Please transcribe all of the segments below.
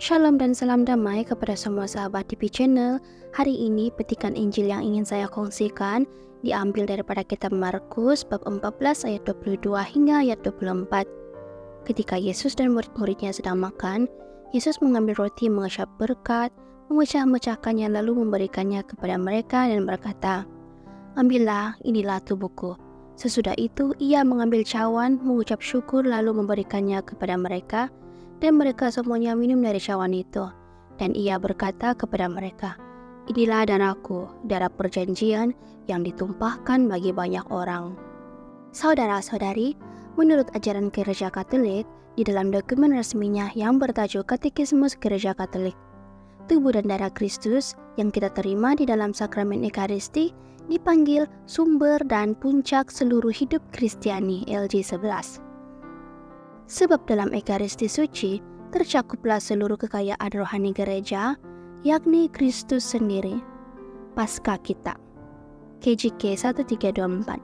Shalom dan salam damai kepada semua sahabat DP Channel. Hari ini petikan Injil yang ingin saya kongsikan diambil daripada kitab Markus bab 14 ayat 22 hingga ayat 24. Ketika Yesus dan murid-muridnya sedang makan, Yesus mengambil roti, mengucap berkat, memecah-mecahkannya lalu memberikannya kepada mereka dan berkata, "Ambillah, inilah tubuhku." Sesudah itu ia mengambil cawan, mengucap syukur lalu memberikannya kepada mereka, dan mereka semuanya minum dari cawan itu. Dan ia berkata kepada mereka, "Inilah darahku, darah perjanjian yang ditumpahkan bagi banyak orang." Saudara-saudari, menurut ajaran Gereja Katolik, di dalam dokumen resminya yang bertajuk Katekismus Gereja Katolik, tubuh dan darah Kristus yang kita terima di dalam sakramen Ekaristi dipanggil sumber dan puncak seluruh hidup Kristiani LJ11. Sebab dalam Ekaristi Suci tercakuplah seluruh kekayaan rohani gereja, yakni Kristus sendiri, Paskah kita. KJK 1324.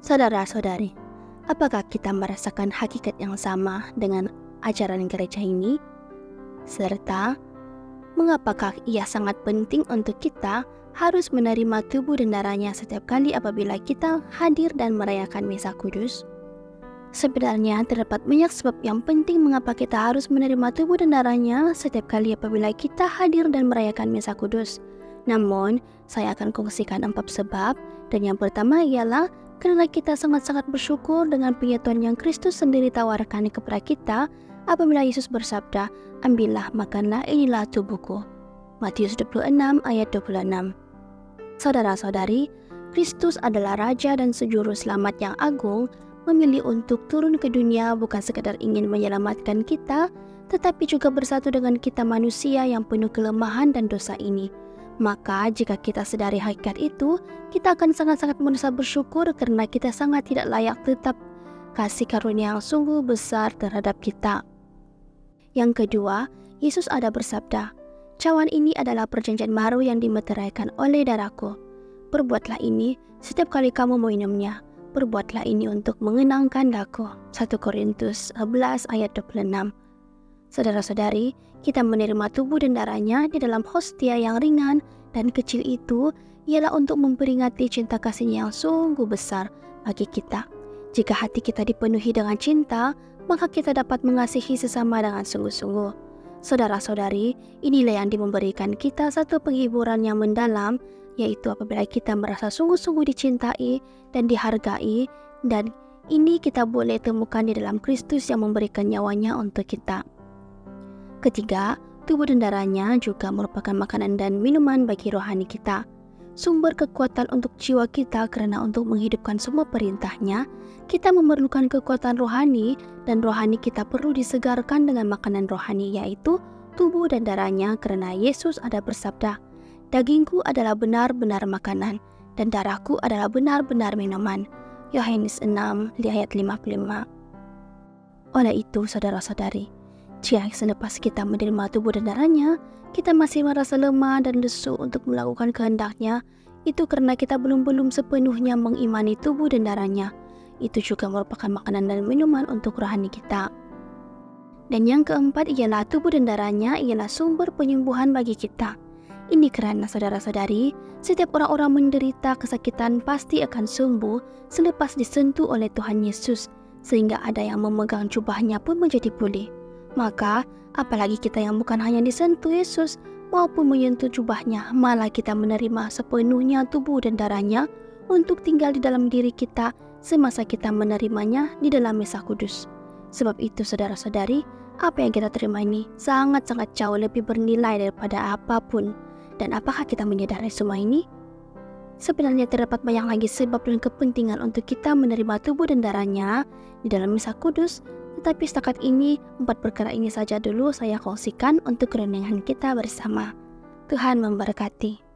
Saudara-saudari, apakah kita merasakan hakikat yang sama dengan ajaran gereja ini? Serta, mengapakah ia sangat penting untuk kita harus menerima tubuh dan darahnya setiap kali apabila kita hadir dan merayakan Misa Kudus? Sebenarnya terdapat banyak sebab yang penting mengapa kita harus menerima tubuh dan darahnya setiap kali apabila kita hadir dan merayakan Misa Kudus. Namun, saya akan kongsikan 4 sebab, dan yang pertama ialah karena kita sangat-sangat bersyukur dengan penyatuan yang Kristus sendiri tawarkan kepada kita apabila Yesus bersabda, "Ambillah, makanlah, inilah tubuhku." Matius 26 ayat 26. Saudara-saudari, Kristus adalah Raja dan Sejuru Selamat yang agung, memilih untuk turun ke dunia bukan sekadar ingin menyelamatkan kita, tetapi juga bersatu dengan kita manusia yang penuh kelemahan dan dosa ini. Maka jika kita sadari hakikat itu, kita akan sangat-sangat merasa bersyukur karena kita sangat tidak layak, tetap kasih karunia yang sungguh besar terhadap kita. Yang kedua, Yesus ada bersabda, "Cawan ini adalah perjanjian baru yang dimeteraikan oleh darahku. Perbuatlah ini setiap kali kamu minumnya. Perbuatlah ini untuk mengenangkan aku." 1 Korintus 11 ayat 26. Saudara-saudari, kita menerima tubuh dan darahnya di dalam hostia yang ringan dan kecil itu ialah untuk memperingati cinta kasihnya yang sungguh besar bagi kita. Jika hati kita dipenuhi dengan cinta, maka kita dapat mengasihi sesama dengan sungguh-sungguh. Saudara-saudari, inilah yang memberikan kita satu penghiburan yang mendalam, yaitu apabila kita merasa sungguh-sungguh dicintai dan dihargai, dan ini kita boleh temukan di dalam Kristus yang memberikan nyawanya untuk kita. Ketiga, tubuh dan darahnya juga merupakan makanan dan minuman bagi rohani kita, sumber kekuatan untuk jiwa kita, karena untuk menghidupkan semua perintahnya, kita memerlukan kekuatan rohani, dan rohani kita perlu disegarkan dengan makanan rohani, yaitu tubuh dan darahnya, karena Yesus ada bersabda, "Dagingku adalah benar-benar makanan, dan darahku adalah benar-benar minuman." Yohanes 6 ayat 55. Oleh itu, saudara-saudari, jika selepas kita menerima tubuh dan darahnya, kita masih merasa lemah dan lesu untuk melakukan kehendaknya, itu karena kita belum sepenuhnya mengimani tubuh dan darahnya. Itu juga merupakan makanan dan minuman untuk rohani kita. Dan yang keempat ialah tubuh dan darahnya ialah sumber penyembuhan bagi kita. Ini karena saudara-saudari, setiap orang-orang menderita kesakitan pasti akan sembuh selepas disentuh oleh Tuhan Yesus, sehingga ada yang memegang jubahnya pun menjadi pulih. Maka, apalagi kita yang bukan hanya disentuh Yesus maupun menyentuh jubahnya, malah kita menerima sepenuhnya tubuh dan darahnya untuk tinggal di dalam diri kita semasa kita menerimanya di dalam Misa Kudus. Sebab itu, saudara-saudari, apa yang kita terima ini sangat-sangat jauh lebih bernilai daripada apapun. Dan apakah kita menyadari semua ini? Sebenarnya terdapat banyak lagi sebab dan kepentingan untuk kita menerima tubuh dan darahnya di dalam Misa Kudus, tetapi setakat ini 4 perkara ini saja dulu saya kongsikan untuk kerenangan kita bersama. Tuhan memberkati.